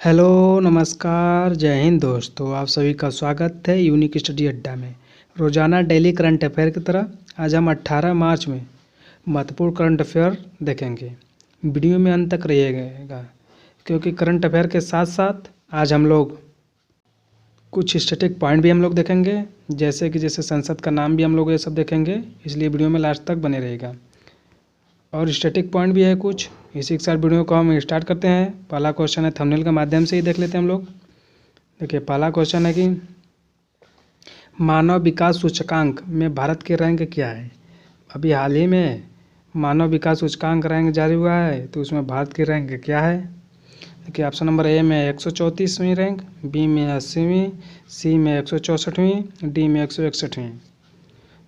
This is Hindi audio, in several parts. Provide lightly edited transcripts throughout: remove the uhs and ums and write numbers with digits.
हेलो, नमस्कार, जय हिंद दोस्तों। आप सभी का स्वागत है यूनिक स्टडी अड्डा में। रोजाना डेली करंट अफेयर की तरह आज हम 18 मार्च में महत्वपूर्ण करंट अफेयर देखेंगे। वीडियो में अंत तक रहिएगा क्योंकि करंट अफेयर के साथ साथ आज हम लोग कुछ स्टैटिक पॉइंट भी हम लोग देखेंगे, जैसे संसद का नाम भी हम लोग ये सब देखेंगे, इसलिए वीडियो में लास्ट तक बने रहेगा। और स्टैटिक पॉइंट भी है कुछ, इसी के साथ वीडियो को हम स्टार्ट करते हैं। पहला क्वेश्चन है, थंबनेल के माध्यम से ही देख लेते हैं हम लोग। देखिए, पहला क्वेश्चन है कि मानव विकास सूचकांक में भारत की रैंक क्या है। अभी हाल ही में मानव विकास सूचकांक रैंक जारी हुआ है, तो उसमें भारत की रैंक क्या है। देखिए, ऑप्शन नंबर ए में 134वीं रैंक, बी में 80वीं, सी में 164वीं, डी में 161वीं।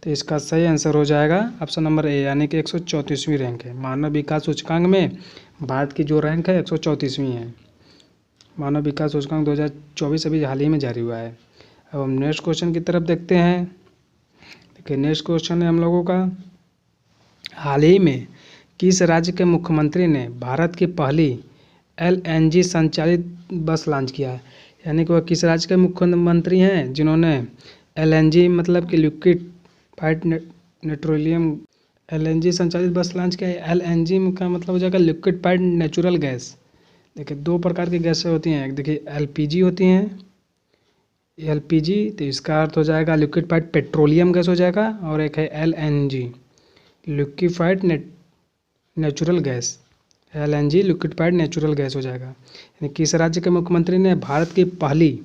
तो इसका सही आंसर हो जाएगा ऑप्शन नंबर ए, यानी कि 134वीं रैंक है। मानव विकास सूचकांक में भारत की जो रैंक है 134वीं है। मानव विकास सूचकांक 2024 अभी हाल ही में जारी हुआ है। अब हम नेक्स्ट क्वेश्चन की तरफ देखते हैं। देखिए, नेक्स्ट क्वेश्चन है हम लोगों का, हाल ही में किस राज्य के मुख्यमंत्री ने भारत की पहली LNG संचालित बस लॉन्च किया है। यानी कि वह किस राज्य के मुख्यमंत्री हैं जिन्होंने LNG मतलब कि लिक्विड फाइड नेट्रोलियम LNG संचालित बस लॉन्च किया है। LNG का मतलब हो जाएगा लिक्विड फाइड नेचुरल गैस। देखिए, दो प्रकार की गैसें होती हैं, एक देखिए LPG होती हैं, LPG तो इसका अर्थ हो जाएगा लिक्विड फाइड पेट्रोलियम गैस हो जाएगा, और एक है LNG liquefied natural gas. LNG liquefied natural gas हो जाएगा। यानी किस राज्य के मुख्यमंत्री ने भारत की पहली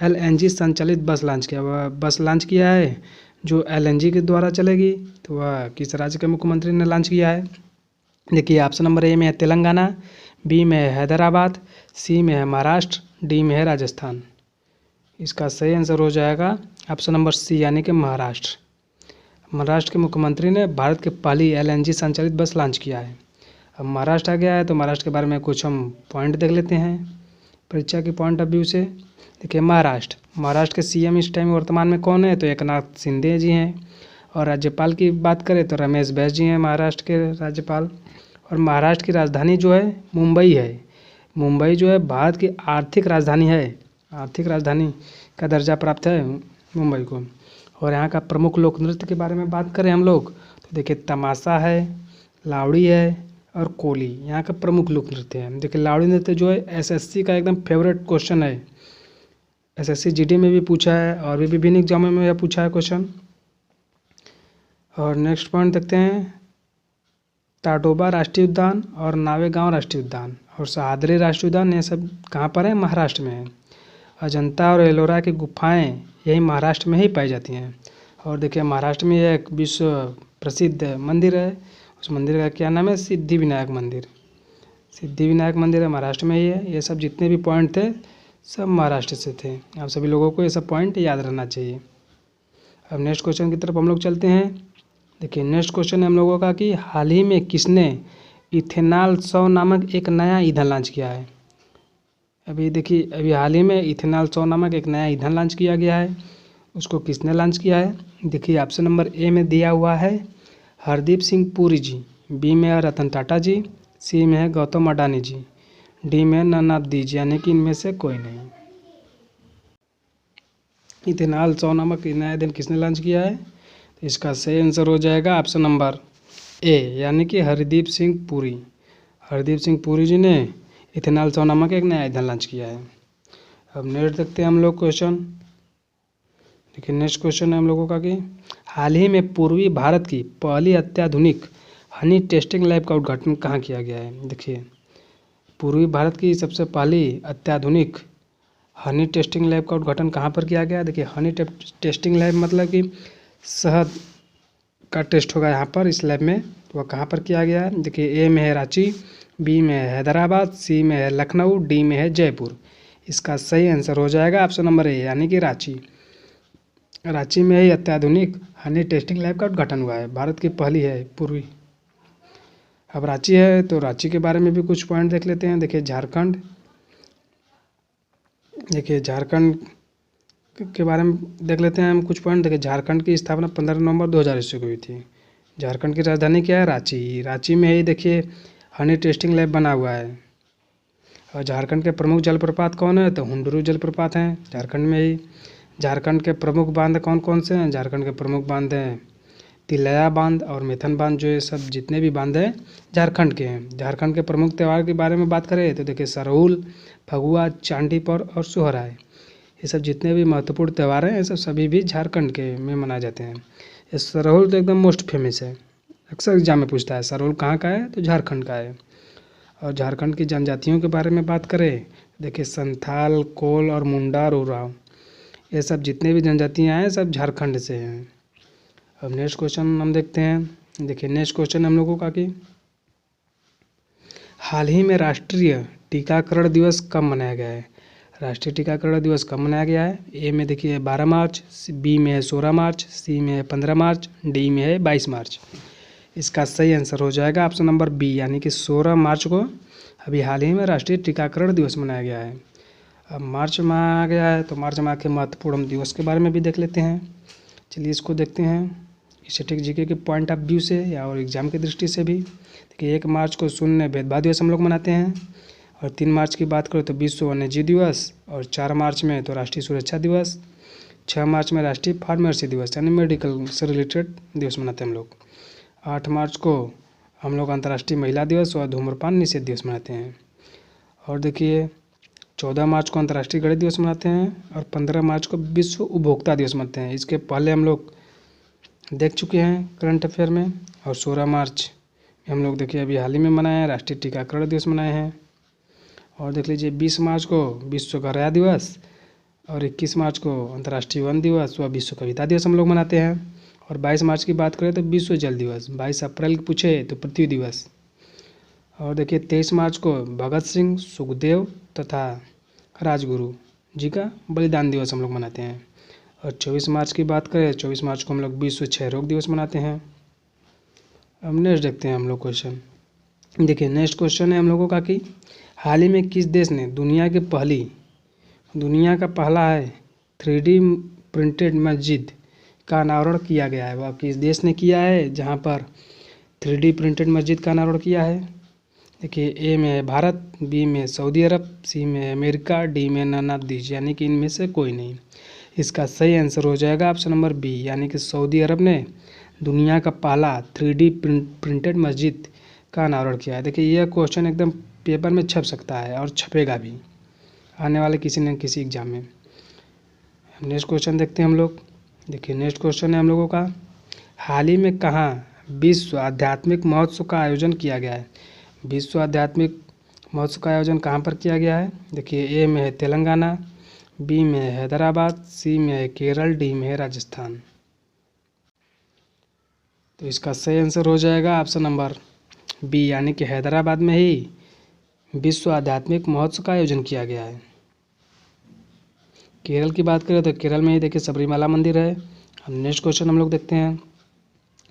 LNG संचालित बस लॉन्च किया। वह बस लॉन्च किया है जो LNG के द्वारा चलेगी, तो वह किस राज्य के मुख्यमंत्री ने लॉन्च किया है। देखिए, ऑप्शन नंबर ए में है तेलंगाना, बी में है हैदराबाद, सी में है महाराष्ट्र, डी में है राजस्थान। इसका सही आंसर हो जाएगा ऑप्शन नंबर सी, यानी कि महाराष्ट्र। महाराष्ट्र के मुख्यमंत्री ने भारत की पहली LNG संचालित बस लॉन्च किया है। अब महाराष्ट्र आ गया है, तो महाराष्ट्र के बारे में कुछ हम पॉइंट देख लेते हैं परीक्षा के पॉइंट ऑफ व्यू से। देखिए, महाराष्ट्र के CM इस टाइम वर्तमान में कौन है, तो एकनाथ शिंदे जी हैं। और राज्यपाल की बात करें तो रमेश बैस जी हैं महाराष्ट्र के राज्यपाल। और महाराष्ट्र की राजधानी जो है मुंबई है। मुंबई जो है भारत की आर्थिक राजधानी है, आर्थिक राजधानी का दर्जा प्राप्त है मुंबई को। और यहाँ का प्रमुख लोक नृत्य के बारे में बात करें हम लोग, तो देखिए तमाशा है, लावड़ी है और कोली यहाँ का प्रमुख लोक नृत्य है। देखिए, लावड़ी नृत्य जो है SSC का एकदम फेवरेट क्वेश्चन है। SSC GD में भी पूछा है और भी विभिन्न एग्जामों में यह पूछा है क्वेश्चन। और नेक्स्ट पॉइंट देखते हैं, ताडोबा राष्ट्रीय उद्यान और नावेगांव राष्ट्रीय उद्यान और सह्याद्री राष्ट्रीय उद्यान, ये सब कहाँ पर है, महाराष्ट्र में है। अजंता और एलोरा की गुफाएं यही महाराष्ट्र में ही पाई जाती हैं। और देखिए, महाराष्ट्र में एक विश्व प्रसिद्ध मंदिर है, उस मंदिर का क्या नाम है, सिद्धिविनायक मंदिर। सिद्धिविनायक मंदिर है, महाराष्ट्र में ही है। ये सब जितने भी पॉइंट थे सब महाराष्ट्र से थे। आप सभी लोगों को ये सब पॉइंट याद रहना चाहिए। अब नेक्स्ट क्वेश्चन की तरफ हम लोग चलते हैं। देखिए, नेक्स्ट क्वेश्चन है हम लोगों का कि हाल ही में किसने इथेनॉल 100 नामक एक नया ईंधन लॉन्च किया है। अभी देखिए, अभी हाल ही में इथेनॉल 100 नामक एक नया ईंधन लॉन्च किया गया है। उसको किसने लॉन्च किया है। देखिए, ऑप्शन नंबर ए में दिया हुआ है हरदीप सिंह पुरी जी, बी में है रतन टाटा जी, सी में है गौतम अडानी जी, डी में नन ऑफ दीज, यानी कि इनमें से कोई नहीं। इथेनॉल 100 नामक नया ईंधन किसने लॉन्च किया है, तो इसका सही आंसर हो जाएगा ऑप्शन नंबर ए, यानी कि हरदीप सिंह पुरी। हरदीप सिंह पुरी जी ने इथेनॉल 100 नामक एक नया ईंधन लॉन्च किया है। अब नेक्स्ट देखते हैं हम लोग क्वेश्चन। देखिए, नेक्स्ट क्वेश्चन है हम लोगों का कि हाल ही में पूर्वी भारत की पहली अत्याधुनिक हनी टेस्टिंग लैब का उद्घाटन कहाँ किया गया है। देखिए, पूर्वी भारत की सबसे पहली अत्याधुनिक हनी टेस्टिंग लैब का उद्घाटन कहाँ पर किया गया। देखिए, हनी टेस्टिंग लैब मतलब कि शहद का टेस्ट होगा यहाँ पर इस लैब में, तो वह कहाँ पर किया गया है। देखिए, ए में है रांची, बी में है हैदराबाद, सी में है लखनऊ, डी में है जयपुर। इसका सही आंसर हो जाएगा ऑप्शन नंबर ए, यानी कि रांची। रांची में ही अत्याधुनिक हनी टेस्टिंग लैब का उद्घाटन हुआ है, भारत की पहली है पूर्वी। अब रांची है तो रांची के बारे में भी कुछ पॉइंट देख लेते हैं। देखिए, झारखंड के बारे में देख लेते हैं हम कुछ पॉइंट। देखिए, झारखंड की स्थापना 15 नवंबर 2000 ईस्वी को हुई थी। झारखंड की राजधानी क्या है, रांची। रांची में ही देखिए हनी टेस्टिंग लैब बना हुआ है। और झारखंड के प्रमुख जलप्रपात कौन है? तो हुंडरू जलप्रपात हैं झारखंड में ही। झारखंड के प्रमुख बांध कौन कौन से हैं? झारखंड के प्रमुख बांध हैं तिलैया बांध और मेथन बांध। जो ये सब जितने भी बांध हैं झारखंड के हैं। झारखंड के प्रमुख त्यौहार के बारे में बात करें तो देखिए सरहुल, फगुआ, चांदी पर्व और सोहराय, ये सब जितने भी महत्वपूर्ण त्यौहार हैं ये सब सभी भी झारखंड के में मनाए जाते हैं। ये सरहुल तो एकदम मोस्ट फेमस है, अक्सर एग्जाम में पूछता है सरहुल कहाँ का है? तो झारखंड का है। और झारखंड की जनजातियों के बारे में बात करें देखिए संथाल, कोल और मुंडा, उरांव, ये सब जितने भी जनजातियाँ हैं सब झारखंड से हैं। अब नेक्स्ट क्वेश्चन हम देखते हैं। देखिए नेक्स्ट क्वेश्चन हम लोगों का कि हाल ही में राष्ट्रीय टीकाकरण दिवस कब मनाया गया है? राष्ट्रीय टीकाकरण दिवस कब मनाया गया है? ए में देखिए 12 मार्च, बी में है 16 मार्च, सी में है 15 मार्च, डी में है 22 मार्च। इसका सही आंसर हो जाएगा ऑप्शन नंबर बी, यानी कि 16 मार्च को अभी हाल ही में राष्ट्रीय टीकाकरण दिवस मनाया गया है। अब मार्च माह आ गया है तो मार्च माह के महत्वपूर्ण दिवस के बारे में भी देख लेते हैं। चलिए इसको देखते हैं स्टैटिक जीके के पॉइंट ऑफ व्यू से या और एग्जाम की दृष्टि से भी। देखिए 1 मार्च को शून्य भेदभाव दिवस हम लोग मनाते हैं। और 3 मार्च की बात करें तो विश्व वन्यजीव दिवस, और 4 मार्च में तो राष्ट्रीय सुरक्षा दिवस, 6 मार्च में राष्ट्रीय फार्मेसी दिवस यानी मेडिकल से रिलेटेड दिवस मनाते हैं हम लोग। 8 मार्च को हम लोग अंतर्राष्ट्रीय महिला दिवस और धूम्रपान निषेध दिवस मनाते हैं। और देखिए 14 मार्च को अंतर्राष्ट्रीय गणित दिवस मनाते हैं और 15 मार्च को विश्व उपभोक्ता दिवस मनाते हैं। इसके पहले हम लोग देख चुके हैं करंट अफेयर में। और 16 मार्च में हम लोग देखिए अभी हाल ही में मनाए हैं राष्ट्रीय टीकाकरण दिवस मनाए हैं। और देख लीजिए 20 मार्च को विश्व गौरैया दिवस और 21 मार्च को अंतर्राष्ट्रीय वन दिवस व विश्व कविता दिवस हम लोग मनाते हैं। और 22 मार्च की बात करें तो विश्व जल दिवस, 22 अप्रैल को पूछे तो पृथ्वी दिवस। और देखिए 23 मार्च को भगत सिंह, सुखदेव तथा राजगुरु जी का बलिदान दिवस हम लोग मनाते हैं। और 24 मार्च की बात करें 24 मार्च को हम लोग विश्व क्षय रोग दिवस मनाते हैं। अब नेक्स्ट देखते हैं हम लोग क्वेश्चन। देखिए नेक्स्ट क्वेश्चन है हम लोगों का कि हाल ही में किस देश ने दुनिया का पहला है 3D प्रिंटेड मस्जिद का अनावरण किया गया है? वह किस देश ने किया है जहां पर 3D प्रिंटेड मस्जिद का अनावरण किया है? देखिए ए में है भारत, बी में सऊदी अरब, सी में अमेरिका, डी में नन ऑफ दिस यानी कि इनमें से कोई नहीं। इसका सही आंसर हो जाएगा ऑप्शन नंबर बी, यानी कि सऊदी अरब ने दुनिया का पहला 3D प्रिंटेड मस्जिद का अनावरण किया है। देखिए यह क्वेश्चन एकदम पेपर में छप सकता है और छपेगा भी आने वाले किसी न किसी एग्जाम में। नेक्स्ट क्वेश्चन देखते हैं हम लोग। देखिए नेक्स्ट क्वेश्चन है हम लोगों का हाल ही में कहाँ विश्व आध्यात्मिक महोत्सव का आयोजन किया गया है? विश्व आध्यात्मिक महोत्सव का आयोजन कहाँ पर किया गया है? देखिए ए में है तेलंगाना, बी में है हैदराबाद, सी में है केरल, डी में है राजस्थान। तो इसका सही आंसर हो जाएगा ऑप्शन नंबर बी, यानी कि हैदराबाद में ही विश्व आध्यात्मिक महोत्सव का आयोजन किया गया है। केरल की बात करें तो केरल में ही देखिए सबरीमाला मंदिर है। हम नेक्स्ट क्वेश्चन हम लोग देखते हैं।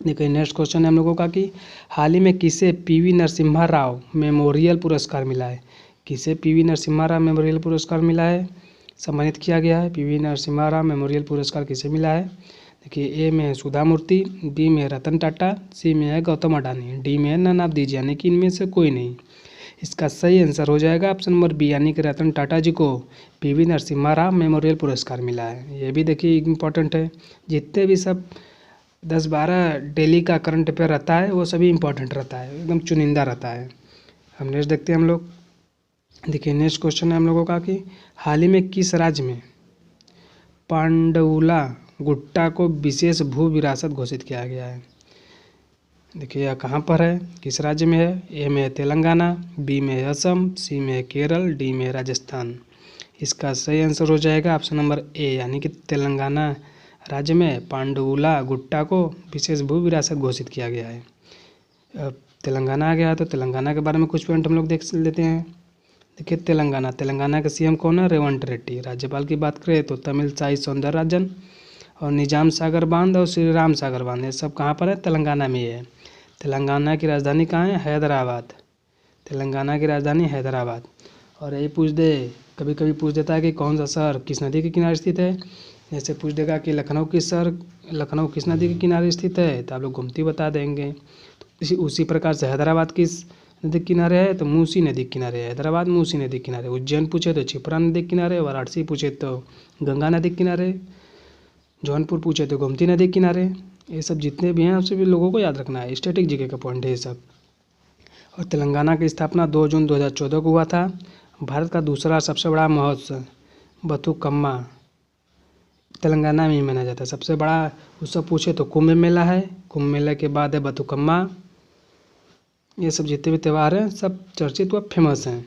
देखिए नेक्स्ट क्वेश्चन है हम लोगों का कि हाल ही में किसे पीवी नरसिम्हा राव मेमोरियल पुरस्कार मिला है? किसे पीवी नरसिम्हा राव मेमोरियल पुरस्कार मिला है, सम्मानित किया गया है? पीवी नरसिम्हा राव मेमोरियल पुरस्कार किसे मिला है? देखिए ए में है सुधा मूर्ति, बी में है रतन टाटा, सी में है गौतम अडानी, डी में है नन ऑफ दीज यानी कि इनमें से कोई नहीं। इसका सही आंसर हो जाएगा ऑप्शन नंबर बी, यानी कि रतन टाटा जी को पीवी नरसिम्हा राव मेमोरियल पुरस्कार मिला है। ये भी देखिए इम्पोर्टेंट है। जितने भी सब 10-12 डेली का करंट अफेयर रहता है वो सभी इम्पोर्टेंट रहता है, एकदम चुनिंदा रहता है। हम नेक्स्ट देखते हैं हम लोग। देखिए नेक्स्ट क्वेश्चन है हम लोगों का कि हाल ही में किस राज्य में पांडुला गुट्टा को विशेष भू विरासत घोषित किया गया है? देखिए यह कहाँ पर है, किस राज्य में है? ए में है तेलंगाना, बी में है असम, सी में है केरल, डी में है राजस्थान। इसका सही आंसर हो जाएगा ऑप्शन नंबर ए, यानी कि तेलंगाना राज्य में पांडुला गुट्टा को विशेष भू विरासत घोषित किया गया है। अब तेलंगाना आ गया तो तेलंगाना के बारे में कुछ पॉइंट हम लोग देख लेते हैं। देखिए तेलंगाना के सीएम कौन है? रेवंत रेड्डी। राज्यपाल की बात करें तो तमिलसाई सौंदरराजन। और निजाम सागर बांध और श्री राम सागर बांध, ये सब कहाँ पर है? तेलंगाना में ही है। तेलंगाना की राजधानी कहाँ है? हैदराबाद। तेलंगाना की राजधानी हैदराबाद। और यही पूछ दे, कभी कभी पूछ देता है कि कौन सा शहर किस नदी के किनारे स्थित है। जैसे पूछ देगा कि लखनऊ किस नदी के किनारे स्थित है तो आप लोग गोमती बता देंगे। तो उसी प्रकार से हैदराबाद किस नदी किनारे है तो मूसी नदी किनारे है, हैदराबाद मूसी नदी किनारे, उज्जैन पूछे तो क्षिप्रा नदी किनारे, वाराणसी पूछे तो गंगा नदी किनारे, जौनपुर पूछे तो गोमती नदी किनारे। ये सब जितने भी हैं आप सभी लोगों को याद रखना है, स्टैटिक जीके का पॉइंट है ये सब। और तेलंगाना की स्थापना 2 जून 2014 को हुआ था। भारत का दूसरा सबसे बड़ा महोत्सव बथुकम्मा तेलंगाना में ही मनाया जाता है। सबसे बड़ा उत्सव पूछे तो कुंभ मेला है, कुंभ मेले के बाद है बथुकम्मा। ये सब जितने भी त्यौहार हैं सब चर्चित व फेमस हैं।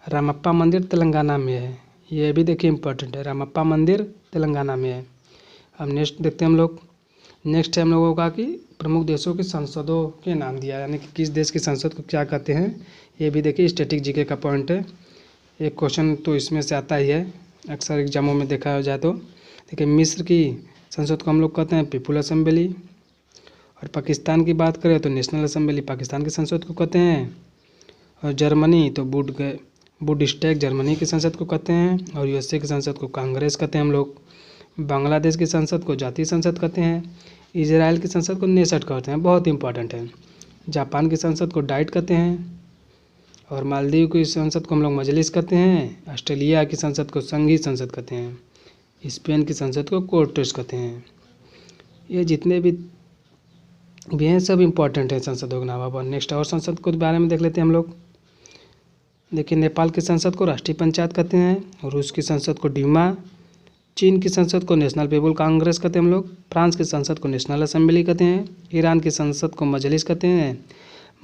रामप्पा मंदिर तेलंगाना में है, ये भी देखिए इम्पोर्टेंट है, रामप्पा मंदिर तेलंगाना में है। अब नेक्स्ट देखते हैं हम लोग। नेक्स्ट है हम लोगों का कि प्रमुख देशों की संसदों के नाम दिया, यानी कि किस देश की संसद को क्या कहते हैं, ये भी देखिए स्टैटिक जीके का पॉइंट है। एक क्वेश्चन तो इसमें से आता ही है, अक्सर एग्जामों में देखा जाए तो। देखिए मिस्र की संसद को हम लोग कहते हैं पीपुल असेंबली, और पाकिस्तान की बात करें तो नेशनल असेंबली पाकिस्तान की संसद को कहते हैं, और जर्मनी तो बुडस्टैग जर्मनी की संसद को कहते हैं, और यूएसए की संसद को कांग्रेस कहते हैं हम लोग। बांग्लादेश की संसद को जातीय संसद कहते हैं, इजराइल की संसद को नेसेट कहते हैं, बहुत इंपॉर्टेंट है। जापान की संसद को डाइट कहते हैं, और मालदीव की संसद को हम लोग मजलिस कहते हैं। ऑस्ट्रेलिया की संसद को संघीय संसद कहते हैं, स्पेन की संसद को कोर्टेस कहते हैं। ये जितने भी हैं सब इम्पोर्टेंट है संसदों के नाम। अब नेक्स्ट और संसद के बारे में देख लेते हैं हम लोग। देखिए नेपाल की संसद को राष्ट्रीय पंचायत कहते हैं, रूस की संसद को डीमा, चीन की संसद को नेशनल पीपुल कांग्रेस कहते हैं हम लोग, फ्रांस की संसद को नेशनल असेंबली कहते हैं, ईरान की संसद को मजलिस कहते हैं,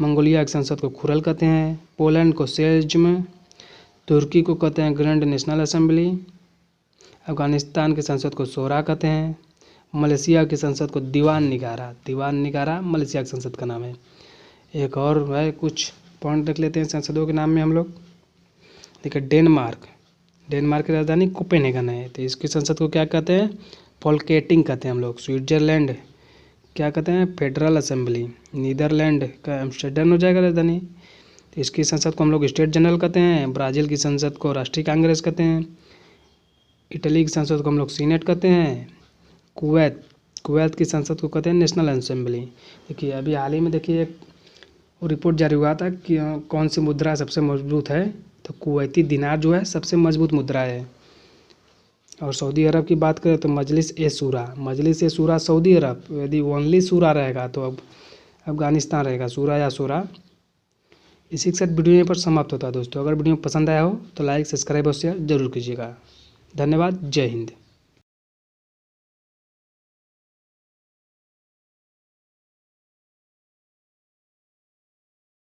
मंगोलिया की संसद को खुरल कहते हैं, पोलैंड को सेज्म, तुर्की को कहते हैं ग्रैंड नेशनल असेंबली, अफगानिस्तान की संसद को शोरा कहते हैं, मलेशिया की संसद को दीवान निगारा मलेशिया की संसद का नाम है। एक और है कुछ पॉइंट देख लेते हैं संसदों के नाम में हम लोग। देखिए डेनमार्क की राजधानी कोपेनहेगन है, तो इसकी संसद को क्या कहते हैं, फोल्केटिंग कहते हैं हम लोग। स्विट्जरलैंड क्या कहते हैं, फेडरल असेंबली। नीदरलैंड का एम्स्टर्डम हो जाएगा राजधानी, तो इसकी संसद को हम लोग स्टेट जनरल कहते हैं। ब्राज़ील की संसद को राष्ट्रीय कांग्रेस कहते हैं। इटली की संसद को हम लोग सीनेट कहते हैं। कुवैत की संसद को कहते हैं नेशनल असेंबली। देखिए अभी हाल ही में देखिए एक रिपोर्ट जारी हुआ था कि कौन सी मुद्रा सबसे मजबूत है, तो कुवैती दिनार जो है सबसे मजबूत मुद्रा है। और सऊदी अरब की बात करें तो मजलिस ए शूरा सऊदी अरब, यदि ओनली शूरा रहेगा तो अब अफगानिस्तान रहेगा, शूरा या शूरा। इसी के साथ वीडियो यहाँ पर समाप्त होता है दोस्तों। अगर वीडियो पसंद आया हो तो लाइक सब्सक्राइब और शेयर जरूर कीजिएगा। धन्यवाद। जय हिंद।